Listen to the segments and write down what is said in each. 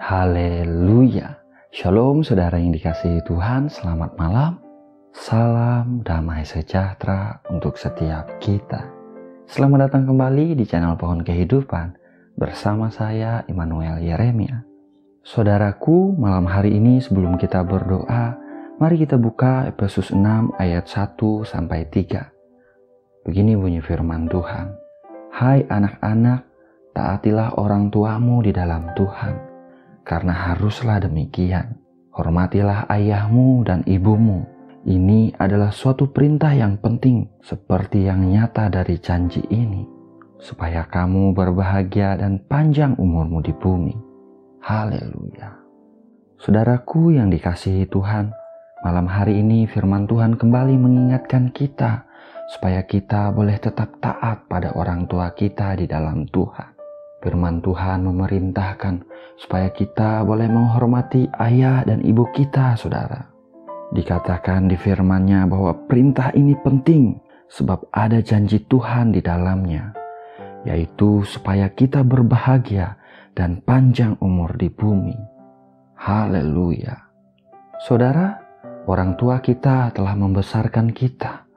Haleluya. Shalom saudara yang dikasihi Tuhan, selamat malam. Salam damai sejahtera untuk setiap kita. Selamat datang kembali di channel Pohon Kehidupan bersama saya Immanuel Yeremia. Saudaraku, malam hari ini sebelum kita berdoa, mari kita buka Efesus 6 ayat 1-3. Begini bunyi firman Tuhan. Hai anak-anak, taatilah orang tuamu di dalam Tuhan. Karena haruslah demikian. Hormatilah ayahmu dan ibumu. Ini adalah suatu perintah yang penting seperti yang nyata dari janji ini. Supaya kamu berbahagia dan panjang umurmu di bumi. Haleluya. Saudaraku yang dikasihi Tuhan, malam hari ini firman Tuhan kembali mengingatkan kita supaya kita boleh tetap taat pada orang tua kita di dalam Tuhan. Firman Tuhan memerintahkan supaya kita boleh menghormati ayah dan ibu kita, saudara. Dikatakan di firman-Nya bahwa perintah ini penting sebab ada janji Tuhan di dalamnya, yaitu supaya kita berbahagia dan panjang umur di bumi. Haleluya. Saudara, orang tua kita telah membesarkan kita.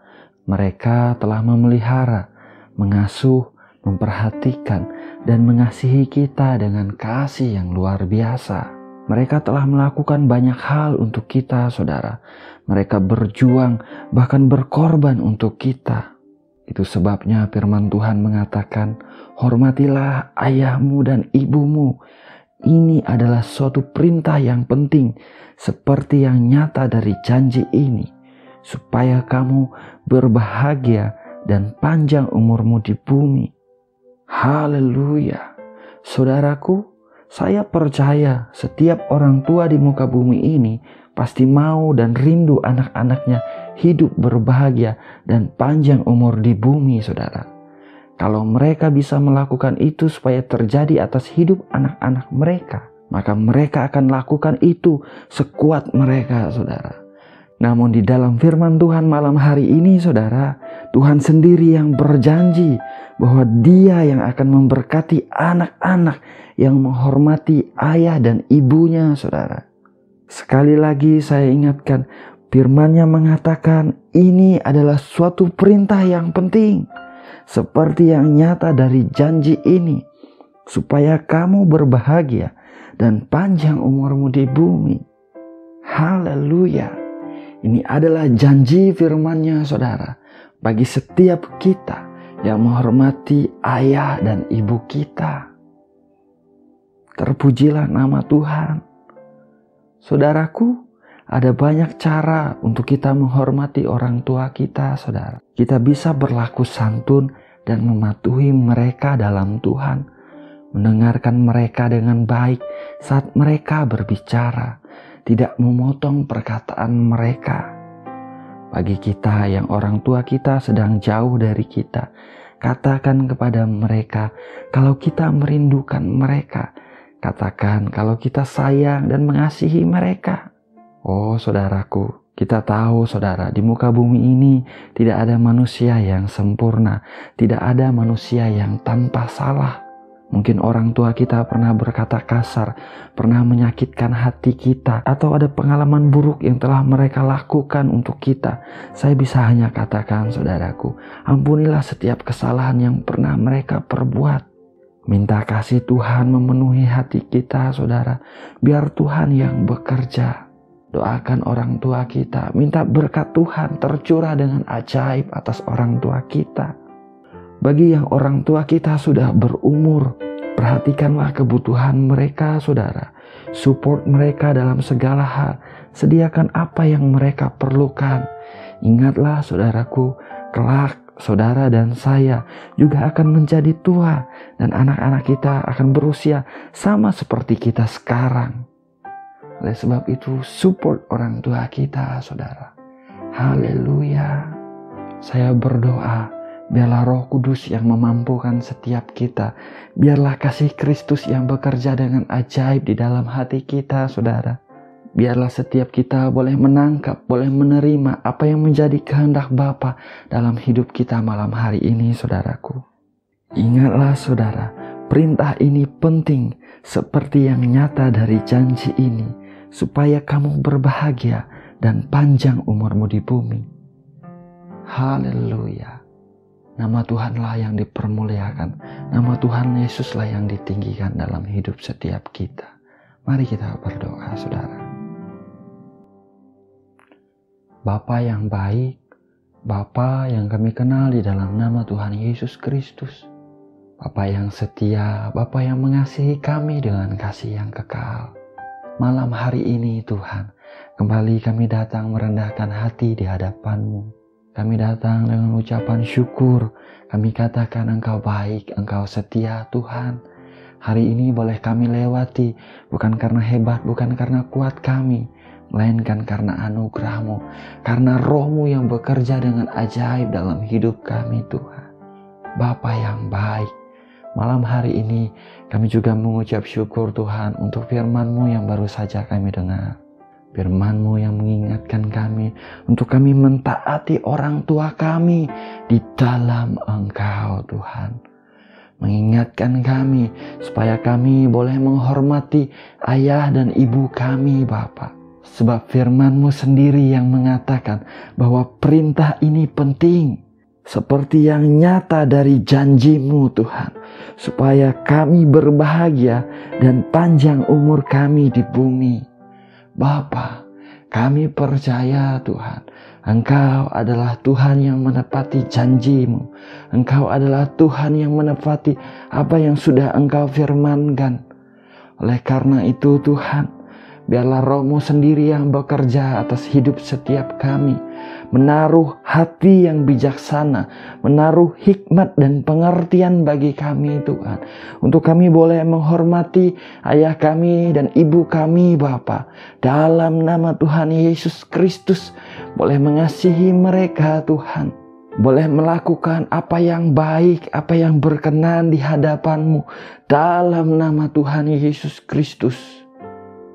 Mereka telah memelihara, mengasuh, memperhatikan, dan mengasihi kita dengan kasih yang luar biasa. Mereka telah melakukan banyak hal untuk kita, saudara. Mereka berjuang, bahkan berkorban untuk kita. Itu sebabnya firman Tuhan mengatakan, hormatilah ayahmu dan ibumu. Ini adalah suatu perintah yang penting, seperti yang nyata dari janji ini, supaya kamu berbahagia dan panjang umurmu di bumi. Haleluya. Saudaraku, saya percaya setiap orang tua di muka bumi ini pasti mau dan rindu anak-anaknya hidup berbahagia dan panjang umur di bumi, saudara. Kalau mereka bisa melakukan itu supaya terjadi atas hidup anak-anak mereka, maka mereka akan lakukan itu sekuat mereka, saudara. Namun di dalam firman Tuhan malam hari ini, saudara, Tuhan sendiri yang berjanji bahwa Dia yang akan memberkati anak-anak yang menghormati ayah dan ibunya, saudara. Sekali lagi saya ingatkan, firman-Nya mengatakan ini adalah suatu perintah yang penting, seperti yang nyata dari janji ini, supaya kamu berbahagia dan panjang umurmu di bumi. Haleluya. Ini adalah janji firman-Nya, saudara, bagi setiap kita yang menghormati ayah dan ibu kita. Terpujilah nama Tuhan. Saudaraku, ada banyak cara untuk kita menghormati orang tua kita, saudara. Kita bisa berlaku santun dan mematuhi mereka dalam Tuhan. Mendengarkan mereka dengan baik saat mereka berbicara. Tidak memotong perkataan mereka. Bagi kita yang orang tua kita sedang jauh dari kita, katakan kepada mereka kalau kita merindukan mereka. Katakan kalau kita sayang dan mengasihi mereka. Oh saudaraku, kita tahu saudara, di muka bumi ini tidak ada manusia yang sempurna. Tidak ada manusia yang tanpa salah. Mungkin orang tua kita pernah berkata kasar, pernah menyakitkan hati kita, atau ada pengalaman buruk yang telah mereka lakukan untuk kita. Saya bisa hanya katakan, saudaraku, ampunilah setiap kesalahan yang pernah mereka perbuat. Minta kasih Tuhan memenuhi hati kita, saudara, biar Tuhan yang bekerja. Doakan orang tua kita, minta berkat Tuhan tercurah dengan ajaib atas orang tua kita. Bagi yang orang tua kita sudah berumur, perhatikanlah kebutuhan mereka, saudara. Support mereka dalam segala hal. Sediakan apa yang mereka perlukan. Ingatlah, saudaraku, kelak saudara dan saya juga akan menjadi tua. Dan anak-anak kita akan berusia sama seperti kita sekarang. Oleh sebab itu, support orang tua kita, saudara. Haleluya. Saya berdoa, biarlah Roh Kudus yang memampukan setiap kita. Biarlah kasih Kristus yang bekerja dengan ajaib di dalam hati kita, saudara. Biarlah setiap kita boleh menangkap, boleh menerima apa yang menjadi kehendak Bapa dalam hidup kita malam hari ini, saudaraku. Ingatlah, saudara, perintah ini penting seperti yang nyata dari janji ini, supaya kamu berbahagia dan panjang umurmu di bumi. Haleluya. Nama Tuhanlah yang dipermuliakan. Nama Tuhan Yesuslah yang ditinggikan dalam hidup setiap kita. Mari kita berdoa, saudara. Bapa yang baik, Bapa yang kami kenal di dalam nama Tuhan Yesus Kristus. Bapa yang setia, Bapa yang mengasihi kami dengan kasih yang kekal. Malam hari ini Tuhan, kembali kami datang merendahkan hati di hadapan-Mu. Kami datang dengan ucapan syukur. Kami katakan Engkau baik, Engkau setia Tuhan. Hari ini boleh kami lewati, bukan karena hebat, bukan karena kuat kami, melainkan karena anugerah-Mu, karena Roh-Mu yang bekerja dengan ajaib dalam hidup kami Tuhan. Bapa yang baik, malam hari ini kami juga mengucap syukur Tuhan untuk firman-Mu yang baru saja kami dengar. Firman-Mu yang mengingatkan kami untuk kami mentaati orang tua kami di dalam Engkau Tuhan. Mengingatkan kami supaya kami boleh menghormati ayah dan ibu kami Bapa. Sebab firman-Mu sendiri yang mengatakan bahwa perintah ini penting, seperti yang nyata dari janji-Mu Tuhan, supaya kami berbahagia dan panjang umur kami di bumi. Bapa, kami percaya Tuhan, Engkau adalah Tuhan yang menepati janji-Mu. Engkau adalah Tuhan yang menepati apa yang sudah Engkau firmankan. Oleh karena itu Tuhan, biarlah Roh-Mu sendiri yang bekerja atas hidup setiap kami, menaruh hati yang bijaksana, menaruh hikmat dan pengertian bagi kami Tuhan, untuk kami boleh menghormati ayah kami dan ibu kami Bapa, dalam nama Tuhan Yesus Kristus. Boleh mengasihi mereka Tuhan, boleh melakukan apa yang baik, apa yang berkenan di hadapan-Mu, dalam nama Tuhan Yesus Kristus.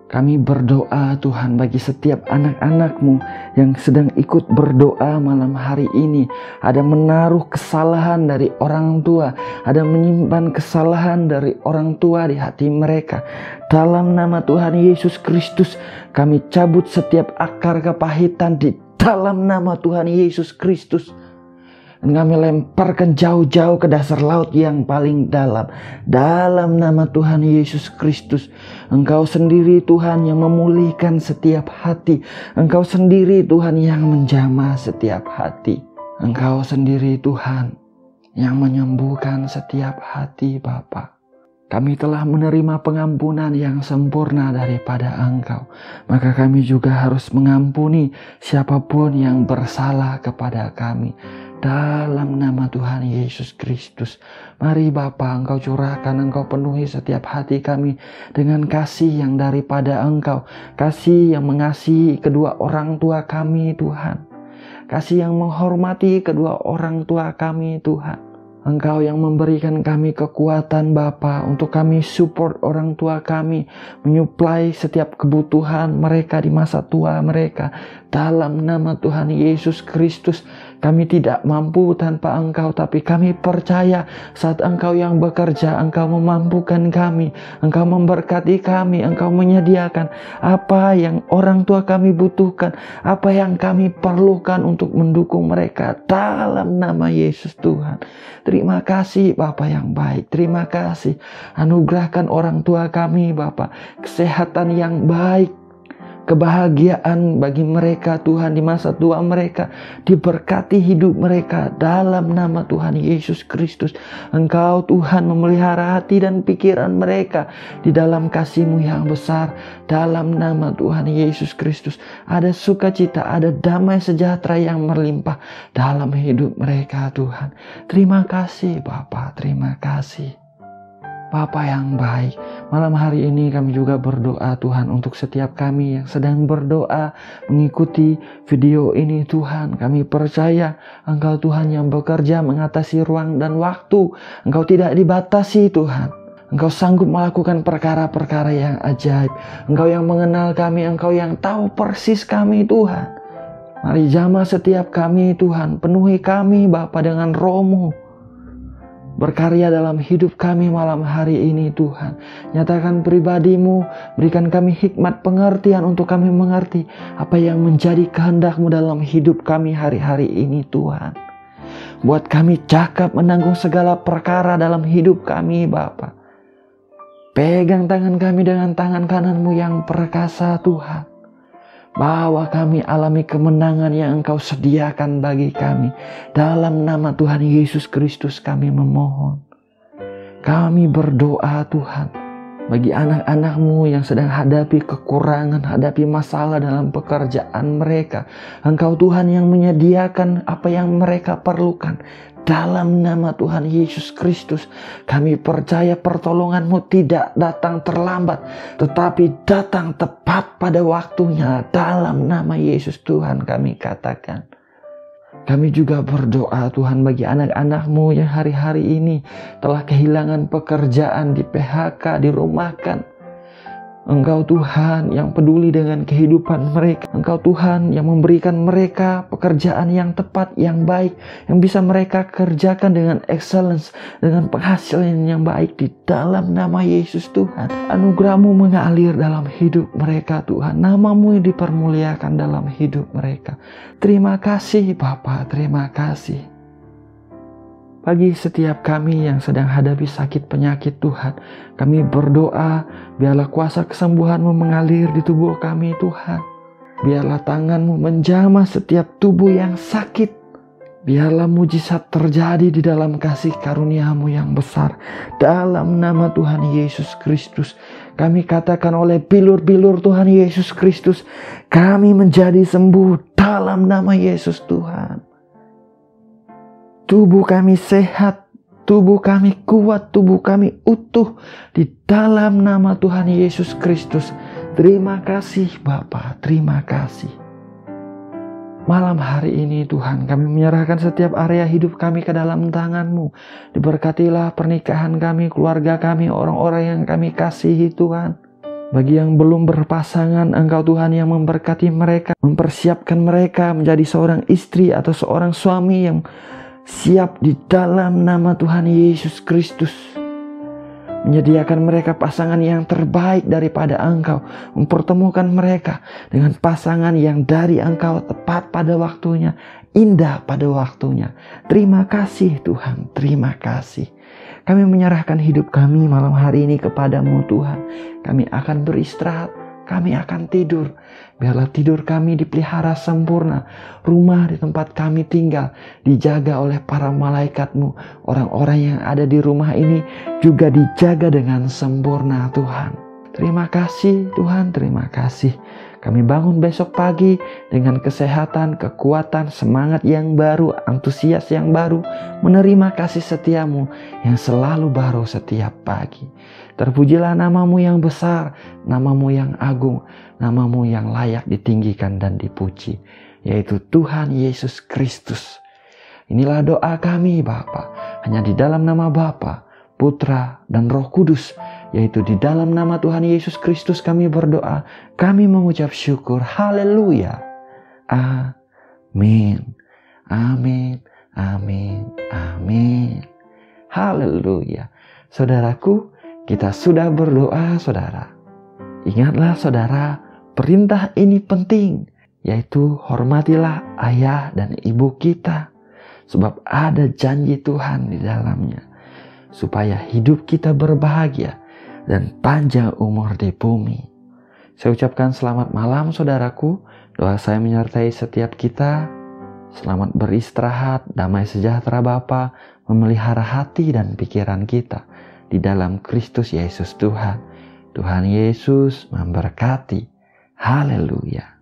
Kami berdoa Tuhan bagi setiap anak-anak-Mu yang sedang ikut berdoa malam hari ini. Ada menaruh kesalahan dari orang tua, ada menyimpan kesalahan dari orang tua di hati mereka. Dalam nama Tuhan Yesus Kristus, kami cabut setiap akar kepahitan di dalam nama Tuhan Yesus Kristus. Dan kami lemparkan jauh-jauh ke dasar laut yang paling dalam. Dalam nama Tuhan Yesus Kristus. Engkau sendiri Tuhan yang memulihkan setiap hati. Engkau sendiri Tuhan yang menjamah setiap hati. Engkau sendiri Tuhan yang menyembuhkan setiap hati Bapa. Kami telah menerima pengampunan yang sempurna daripada Engkau. Maka kami juga harus mengampuni siapapun yang bersalah kepada kami. Dalam nama Tuhan Yesus Kristus. Mari Bapa, Engkau curahkan, Engkau penuhi setiap hati kami dengan kasih yang daripada Engkau. Kasih yang mengasihi kedua orang tua kami Tuhan. Kasih yang menghormati kedua orang tua kami Tuhan. Engkau yang memberikan kami kekuatan Bapa untuk kami support orang tua kami, menyuplai setiap kebutuhan mereka di masa tua mereka. Dalam nama Tuhan Yesus Kristus, kami tidak mampu tanpa Engkau, tapi kami percaya saat Engkau yang bekerja, Engkau memampukan kami, Engkau memberkati kami, Engkau menyediakan apa yang orang tua kami butuhkan, apa yang kami perlukan untuk mendukung mereka. Dalam nama Yesus Tuhan. Terima kasih Bapa yang baik, terima kasih. Anugerahkan orang tua kami Bapa, kesehatan yang baik, kebahagiaan bagi mereka Tuhan di masa tua mereka. Diberkati hidup mereka dalam nama Tuhan Yesus Kristus. Engkau Tuhan memelihara hati dan pikiran mereka di dalam kasih-Mu yang besar. Dalam nama Tuhan Yesus Kristus, ada sukacita, ada damai sejahtera yang melimpah dalam hidup mereka Tuhan. Terima kasih Bapa, terima kasih Bapa yang baik. Malam hari ini kami juga berdoa Tuhan untuk setiap kami yang sedang berdoa mengikuti video ini Tuhan. Kami percaya Engkau Tuhan yang bekerja mengatasi ruang dan waktu. Engkau tidak dibatasi Tuhan. Engkau sanggup melakukan perkara-perkara yang ajaib. Engkau yang mengenal kami, Engkau yang tahu persis kami Tuhan. Mari jamah setiap kami Tuhan, penuhi kami Bapa dengan Roh-Mu. Berkarya dalam hidup kami malam hari ini Tuhan. Nyatakan pribadi-Mu, berikan kami hikmat pengertian untuk kami mengerti apa yang menjadi kehendak-Mu dalam hidup kami hari-hari ini Tuhan. Buat kami cakap menanggung segala perkara dalam hidup kami Bapa. Pegang tangan kami dengan tangan kanan-Mu yang perkasa Tuhan. Bawa kami alami kemenangan yang Engkau sediakan bagi kami. Dalam nama Tuhan Yesus Kristus kami memohon. Kami berdoa Tuhan, bagi anak-anak-Mu yang sedang hadapi kekurangan, hadapi masalah dalam pekerjaan mereka. Engkau Tuhan yang menyediakan apa yang mereka perlukan. Dalam nama Tuhan Yesus Kristus, kami percaya pertolongan-Mu tidak datang terlambat, tetapi datang tepat pada waktunya. Dalam nama Yesus Tuhan kami katakan. Kami juga berdoa Tuhan bagi anak-anak-Mu yang hari-hari ini telah kehilangan pekerjaan, di PHK, dirumahkan. Engkau Tuhan yang peduli dengan kehidupan mereka. Engkau Tuhan yang memberikan mereka pekerjaan yang tepat, yang baik, yang bisa mereka kerjakan dengan excellence, dengan penghasilan yang baik. Di dalam nama Yesus Tuhan, anugerah-Mu mengalir dalam hidup mereka Tuhan. Nama-Mu dipermuliakan dalam hidup mereka. Terima kasih Bapa, terima kasih. Bagi setiap kami yang sedang hadapi sakit penyakit Tuhan, kami berdoa biarlah kuasa kesembuhan-Mu mengalir di tubuh kami Tuhan. Biarlah tangan-Mu menjamah setiap tubuh yang sakit. Biarlah mujizat terjadi di dalam kasih karunia-Mu yang besar. Dalam nama Tuhan Yesus Kristus, kami katakan oleh bilur-bilur Tuhan Yesus Kristus, kami menjadi sembuh dalam nama Yesus Tuhan. Tubuh kami sehat, tubuh kami kuat, tubuh kami utuh di dalam nama Tuhan Yesus Kristus. Terima kasih Bapa, terima kasih. Malam hari ini Tuhan, kami menyerahkan setiap area hidup kami ke dalam tangan-Mu. Diberkatilah pernikahan kami, keluarga kami, orang-orang yang kami kasihi Tuhan. Bagi yang belum berpasangan, Engkau Tuhan yang memberkati mereka, mempersiapkan mereka menjadi seorang istri atau seorang suami yang siap di dalam nama Tuhan Yesus Kristus. Menyediakan mereka pasangan yang terbaik daripada Engkau. Mempertemukan mereka dengan pasangan yang dari Engkau, tepat pada waktunya, indah pada waktunya. Terima kasih Tuhan, terima kasih. Kami menyerahkan hidup kami malam hari ini kepadamu Tuhan. Kami akan beristirahat, kami akan tidur. Biarlah tidur kami dipelihara sempurna. Rumah di tempat kami tinggal dijaga oleh para malaikat-Mu. Orang-orang yang ada di rumah ini juga dijaga dengan sempurna Tuhan. Terima kasih Tuhan, terima kasih. Kami bangun besok pagi dengan kesehatan, kekuatan, semangat yang baru, antusias yang baru, menerima kasih setia-Mu yang selalu baru setiap pagi. Terpujilah nama-Mu yang besar, nama-Mu yang agung, nama-Mu yang layak ditinggikan dan dipuji, yaitu Tuhan Yesus Kristus. Inilah doa kami Bapa, hanya di dalam nama Bapa, Putra, dan Roh Kudus, yaitu di dalam nama Tuhan Yesus Kristus kami berdoa, kami mengucap syukur. Haleluya. Amin. Amin. Amin. Amin. Haleluya. Saudaraku, kita sudah berdoa saudara. Ingatlah saudara, perintah ini penting, yaitu hormatilah ayah dan ibu kita. Sebab ada janji Tuhan di dalamnya. Supaya hidup kita berbahagia dan panjang umur di bumi. Saya ucapkan selamat malam saudaraku. Doa saya menyertai setiap kita. Selamat beristirahat, damai sejahtera Bapa memelihara hati dan pikiran kita di dalam Kristus Yesus Tuhan. Tuhan Yesus memberkati. Haleluya.